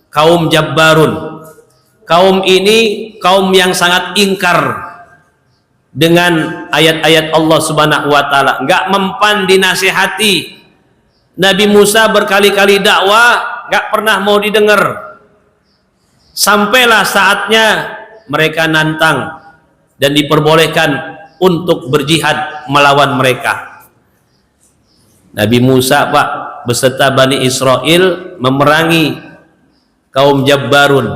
kaum Jabbarun. Kaum ini kaum yang sangat ingkar dengan ayat-ayat Allah Subhanahu wa taala, enggak mempan dinasihati. Nabi Musa berkali-kali dakwah, enggak pernah mau didengar. Sampailah saatnya mereka nantang dan diperbolehkan untuk berjihad melawan mereka. Nabi Musa Pak beserta Bani Israel memerangi kaum Jabbarun.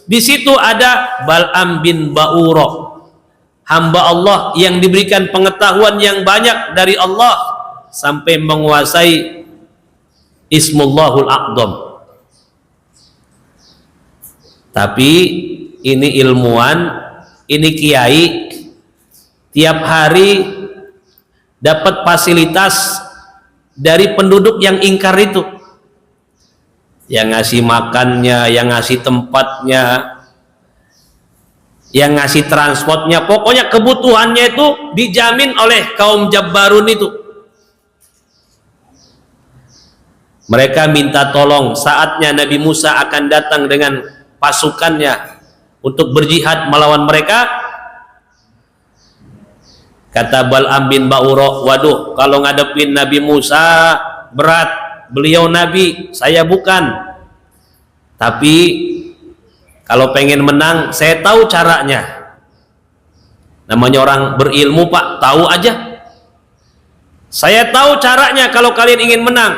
Di situ ada Bal'am bin Ba'ura, hamba Allah yang diberikan pengetahuan yang banyak dari Allah sampai menguasai Ismullahul A'dham. Tapi ini ilmuwan, ini kiai, tiap hari dapat fasilitas dari penduduk yang ingkar itu, yang ngasih makannya, yang ngasih tempatnya, yang ngasih transportnya, pokoknya kebutuhannya itu dijamin oleh kaum Jabbarun itu. Mereka minta tolong, saatnya Nabi Musa akan datang dengan pasukannya untuk berjihad melawan mereka. Kata Bal'am bin Ba'ura, waduh, kalau ngadepin Nabi Musa berat, beliau Nabi, saya bukan. Tapi kalau pengen menang, saya tahu caranya. Namanya orang berilmu Pak, tahu aja. Saya tahu caranya kalau kalian ingin menang.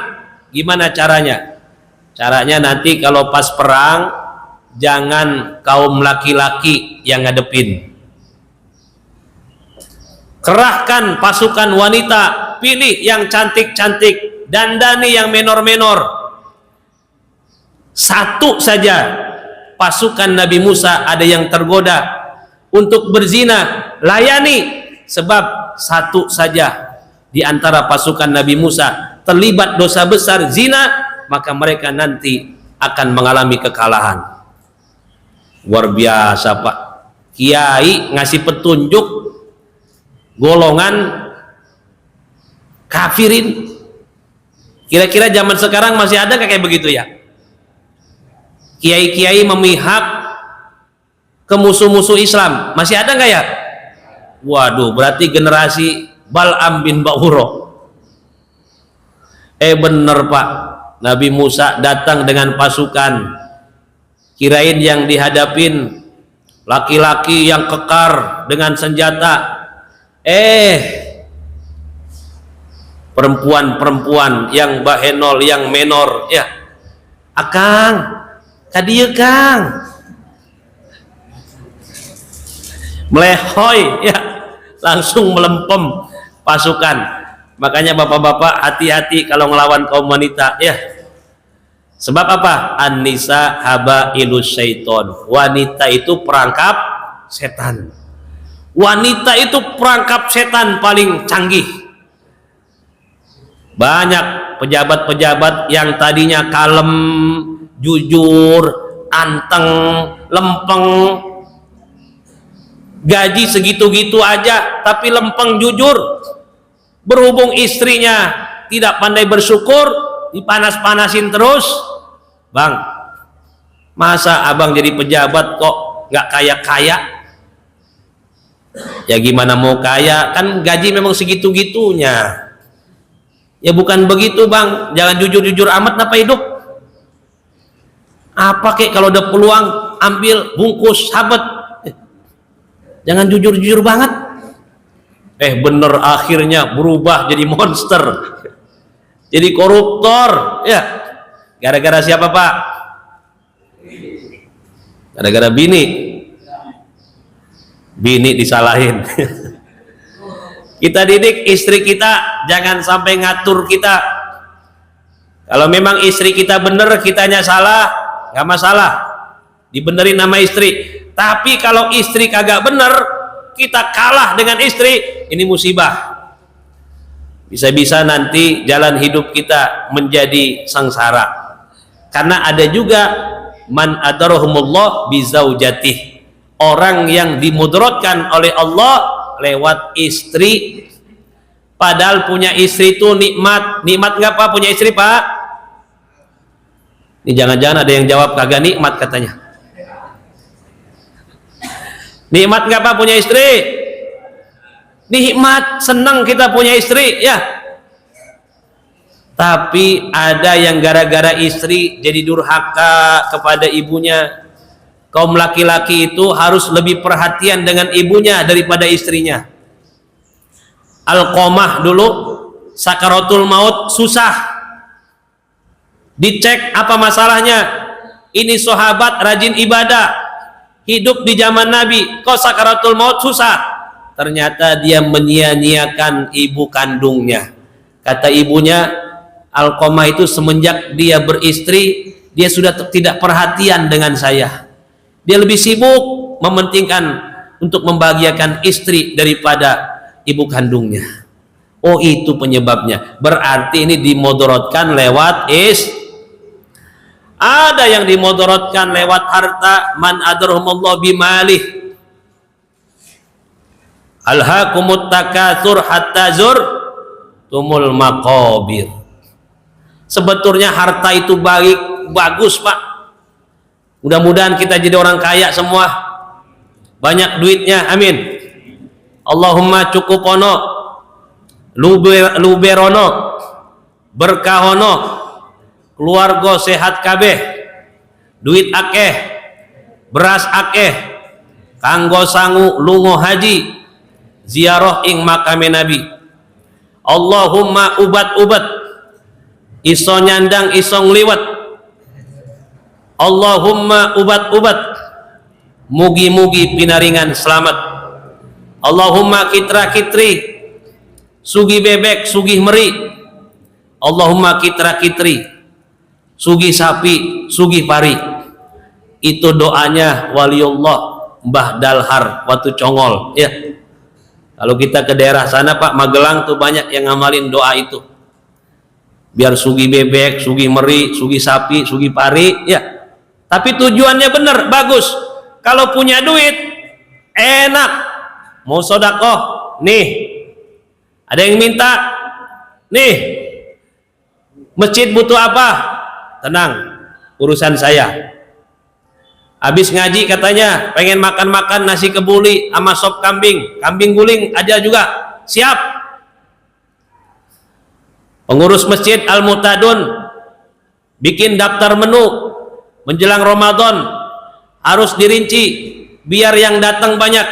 Gimana caranya? Caranya nanti kalau pas perang, jangan kaum laki-laki yang ngadepin. Kerahkan pasukan wanita, pilih yang cantik-cantik, dandani yang menor-menor. Satu saja pasukan Nabi Musa ada yang tergoda untuk berzina, layani. Sebab satu saja di antara pasukan Nabi Musa terlibat dosa besar zina, maka mereka nanti akan mengalami kekalahan. Luar biasa Pak. Kiai ngasih petunjuk golongan kafirin. Kira-kira zaman sekarang masih ada kayak begitu ya? Kiai-kiai memihak ke musuh-musuh Islam, masih ada nggak ya? Waduh, berarti generasi Bal'am bin Ba'ura. Bener Pak, Nabi Musa datang dengan pasukan, Kirain yang dihadapin laki-laki yang kekar dengan senjata, perempuan-perempuan yang bahenol, yang menor, ya. Akang, kadieu Kang, melehoy, ya, langsung melempem pasukan. Makanya bapak-bapak hati-hati kalau ngelawan kaum wanita, ya. Sebab apa? An-nisa habailus syaiton. Wanita itu perangkap setan. Wanita itu perangkap setan paling canggih. Banyak pejabat-pejabat yang tadinya kalem, jujur, anteng, lempeng, gaji segitu-gitu aja tapi lempeng, jujur. Berhubung istrinya tidak pandai bersyukur, dipanas-panasin terus. Bang, masa abang jadi pejabat kok nggak kaya-kaya? Ya gimana mau kaya, kan gaji memang segitu-gitunya. Ya bukan begitu bang, jangan jujur-jujur amat napa hidup. Apa kek kalau ada peluang ambil, bungkus, sabet. Jangan jujur-jujur banget. Bener akhirnya berubah jadi monster, jadi koruptor, ya. Gara-gara siapa pak? Gara-gara bini disalahin. Kita didik istri kita jangan sampai ngatur kita. Kalau memang istri kita bener, kitanya salah, nggak masalah, dibenerin nama istri. Tapi kalau istri kagak bener, kita kalah dengan istri, ini musibah. Bisa-bisa nanti jalan hidup kita menjadi sengsara. Karena ada juga man adarahumullah bizaujatih, orang yang dimudorotkan oleh Allah lewat istri. Padahal punya istri itu nikmat. Nikmat nggak pak punya istri pak? Ini jangan-jangan ada yang jawab kagak nikmat katanya. Nikmat nggak pak punya istri? Nikmat, senang kita punya istri, ya. Tapi ada yang gara-gara istri jadi durhaka kepada ibunya. Kaum laki-laki itu harus lebih perhatian dengan ibunya daripada istrinya. Alqomah dulu sakaratul maut susah, dicek apa masalahnya. Ini sahabat rajin ibadah, hidup di zaman Nabi, kok sakaratul maut susah? Ternyata dia menyia-nyiakan ibu kandungnya. Kata ibunya, Alqomah itu semenjak dia beristri, dia sudah tidak perhatian dengan saya. Dia lebih sibuk mementingkan untuk membahagiakan istri daripada ibu kandungnya. Oh itu penyebabnya. Berarti ini dimodorotkan lewat Ada yang dimodorotkan lewat harta. Man adarhumullah bimalih, alhaakumut takatsur hatta zurtumul maqabir. Sebetulnya harta itu bagus pak. Mudah-mudahan kita jadi orang kaya semua, banyak duitnya, amin. Allahumma cukupono, luberono, berkahono, keluarga sehat kabeh, duit akeh, beras akeh, kanggo sangu lungo haji, ziarah ing makame Nabi. Allahumma ubat-ubat, iso nyandang iso ngliwet. Allahumma ubat-ubat, mugi-mugi pinaringan selamat. Allahumma kitra-kitri, sugi bebek, sugi meri. Allahumma kitra-kitri, sugi sapi, sugi pari. Itu doanya waliullah Mbah Dalhar Watu Congol, ya. Kalau kita ke daerah sana Pak, Magelang tuh banyak yang ngamalin doa itu. Biar sugi bebek, sugi meri, sugi sapi, sugi pari, ya. Tapi tujuannya benar, bagus. Kalau punya duit, enak. Mau sodakoh, nih. Ada yang minta, nih. Masjid butuh apa? Tenang, urusan saya. Habis ngaji katanya pengen makan-makan nasi kebuli sama sop kambing, kambing guling aja juga, siap. Pengurus masjid Al Muhtadun bikin daftar menu menjelang Ramadan, harus dirinci biar yang datang banyak.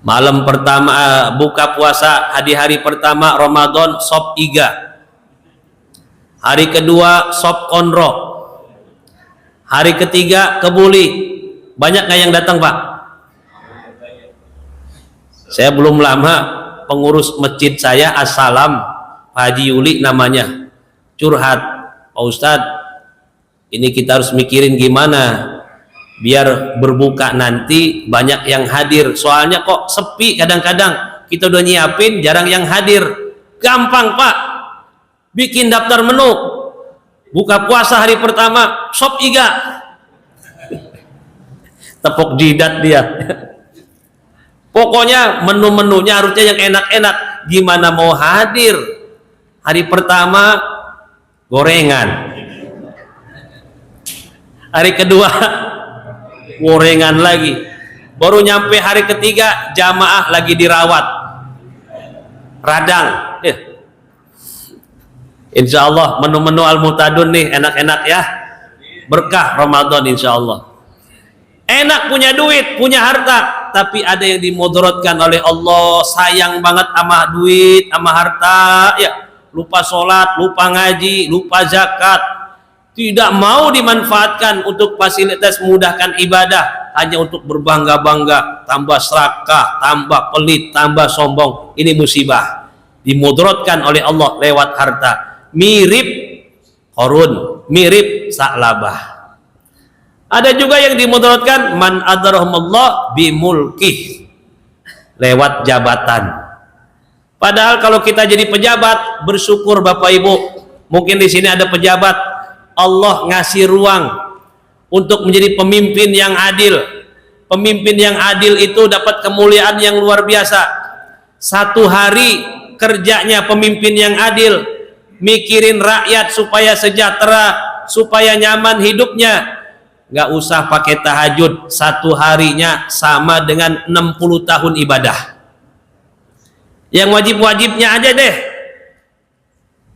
Malam pertama buka puasa di hari pertama Ramadan sop iga, hari kedua sop konro, hari ketiga kebuli. Banyak nggak yang datang Pak? Saya belum lama pengurus masjid saya Assalam, Haji Yuli namanya, curhat, Pak Ustadz, ini kita harus mikirin gimana biar berbuka nanti banyak yang hadir, soalnya kok sepi kadang-kadang, kita udah nyiapin jarang yang hadir. Gampang Pak, bikin daftar menu, buka puasa hari pertama sop iga, tepuk jidat dia. Pokoknya menu-menunya harusnya yang enak-enak. Gimana mau hadir hari pertama gorengan, hari kedua gorengan lagi, baru nyampe hari ketiga jamaah lagi dirawat radang. Insya Allah menu-menu Al-Mu'tadun nih enak-enak ya, berkah Ramadan insya Allah. Enak punya duit, punya harta, tapi ada yang dimudorotkan oleh Allah. Sayang banget sama duit, sama harta, ya lupa sholat, lupa ngaji, lupa zakat, tidak mau dimanfaatkan untuk fasilitas memudahkan ibadah, hanya untuk berbangga-bangga, tambah serakah, tambah pelit, tambah sombong. Ini musibah, dimudorotkan oleh Allah lewat harta. Mirip Qarun, mirip Sa'labah. Ada juga yang dimudaratkan man adrahumullah bimulkih, lewat jabatan. Padahal kalau kita jadi pejabat, bersyukur Bapak Ibu, mungkin di sini ada pejabat, Allah ngasih ruang untuk menjadi pemimpin yang adil. Pemimpin yang adil itu dapat kemuliaan yang luar biasa. Satu hari kerjanya pemimpin yang adil, mikirin rakyat supaya sejahtera, supaya nyaman hidupnya. Nggak usah pakai tahajud, satu harinya sama dengan 60 tahun ibadah. Yang wajib-wajibnya aja deh,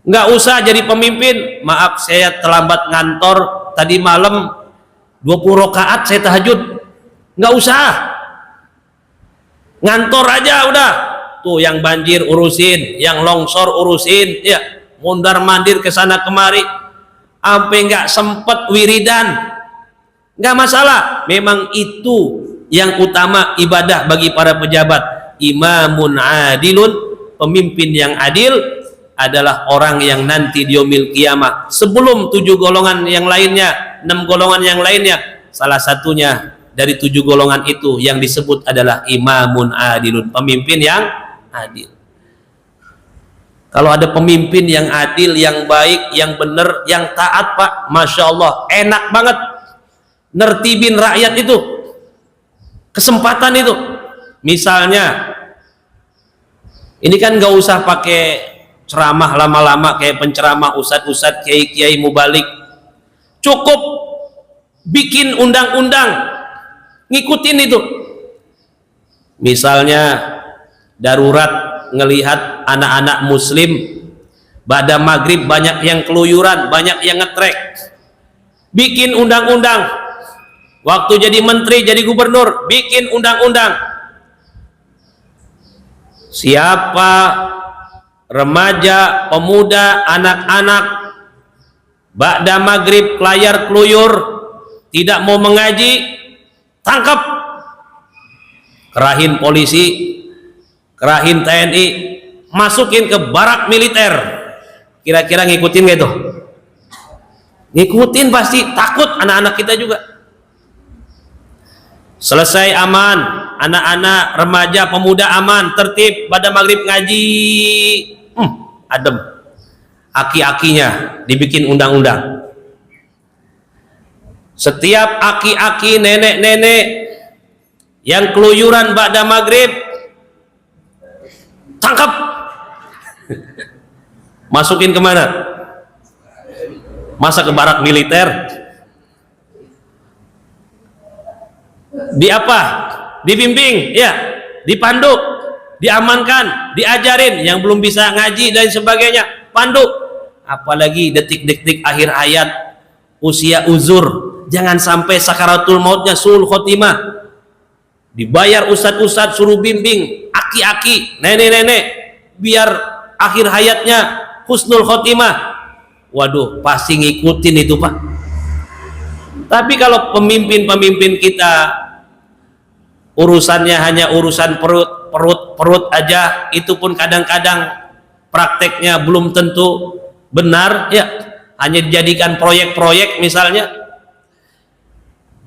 nggak usah jadi pemimpin. Maaf saya terlambat ngantor tadi malam 20 rakaat saya tahajud, nggak usah, ngantor aja udah. Tuh yang banjir urusin, yang longsor urusin, ya mondar mandir ke sana kemari, sampai nggak sempet wiridan. Nggak masalah, memang itu yang utama ibadah bagi para pejabat. Imamun adilun, pemimpin yang adil adalah orang yang nanti di yaumil qiyamah, sebelum 7 golongan yang lainnya, 6 golongan yang lainnya, salah satunya dari 7 golongan itu yang disebut adalah imamun adilun, pemimpin yang adil. Kalau ada pemimpin yang adil, yang baik, yang benar, yang taat Pak, Masya Allah, enak banget nertibin rakyat itu, kesempatan itu. Misalnya ini kan gak usah pakai ceramah lama-lama kayak penceramah ustadz-ustadz, kiai-kiai mubalik, cukup bikin undang-undang, ngikutin itu. Misalnya darurat ngelihat anak-anak muslim pada maghrib banyak yang keluyuran, banyak yang ngetrek, bikin undang-undang. Waktu jadi menteri, jadi gubernur, bikin undang-undang. Siapa remaja, pemuda, anak-anak ba'da maghrib layar keluyur, tidak mau mengaji, tangkap. Kerahin polisi, kerahin TNI, masukin ke barak militer. Kira-kira ngikutin gak itu? Ngikutin pasti, takut anak-anak kita juga. Selesai aman, anak-anak, remaja, pemuda aman, tertib, pada maghrib ngaji, adem. Aki-akinya dibikin undang-undang. Setiap aki-aki, nenek-nenek yang keluyuran pada maghrib, tangkap. Masukin kemana? Masa ke barak militer? Di apa? Dibimbing, ya, dipandu, diamankan, diajarin. Yang belum bisa ngaji dan sebagainya, pandu. Apalagi detik-detik akhir hayat, usia uzur, jangan sampai sakaratul mautnya suul khotimah. Dibayar ustadz-ustadz suruh bimbing aki-aki, nenek-nenek biar akhir hayatnya husnul khotimah. Waduh, pasti ngikutin itu Pak. Tapi kalau pemimpin-pemimpin kita urusannya hanya urusan perut aja, itu pun kadang-kadang prakteknya belum tentu benar ya, hanya dijadikan proyek-proyek misalnya,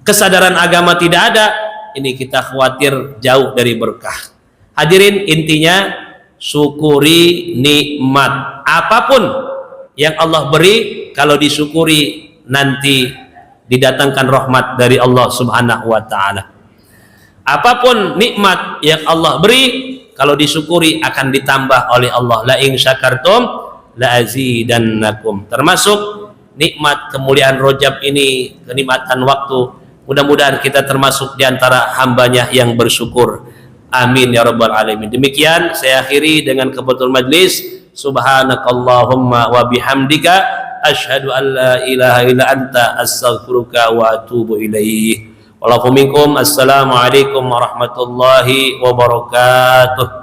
kesadaran agama tidak ada, ini kita khawatir jauh dari berkah. Hadirin, intinya syukuri nikmat apapun yang Allah beri, kalau disyukuri nanti didatangkan rahmat dari Allah Subhanahu wa taala. Apapun nikmat yang Allah beri, kalau disyukuri akan ditambah oleh Allah. La in syakartum la azidannakum. Termasuk nikmat kemuliaan Rajab ini, kenikmatan waktu. Mudah-mudahan kita termasuk di antara hambanya yang bersyukur. Amin ya rabbal alamin. Demikian saya akhiri dengan kebetulan majlis. Subhanakallahumma wa bihamdika asyhadu an la ilaha illa anta astaghfiruka wa atubu ilaih. Assalamualaikum warahmatullahi wabarakatuh.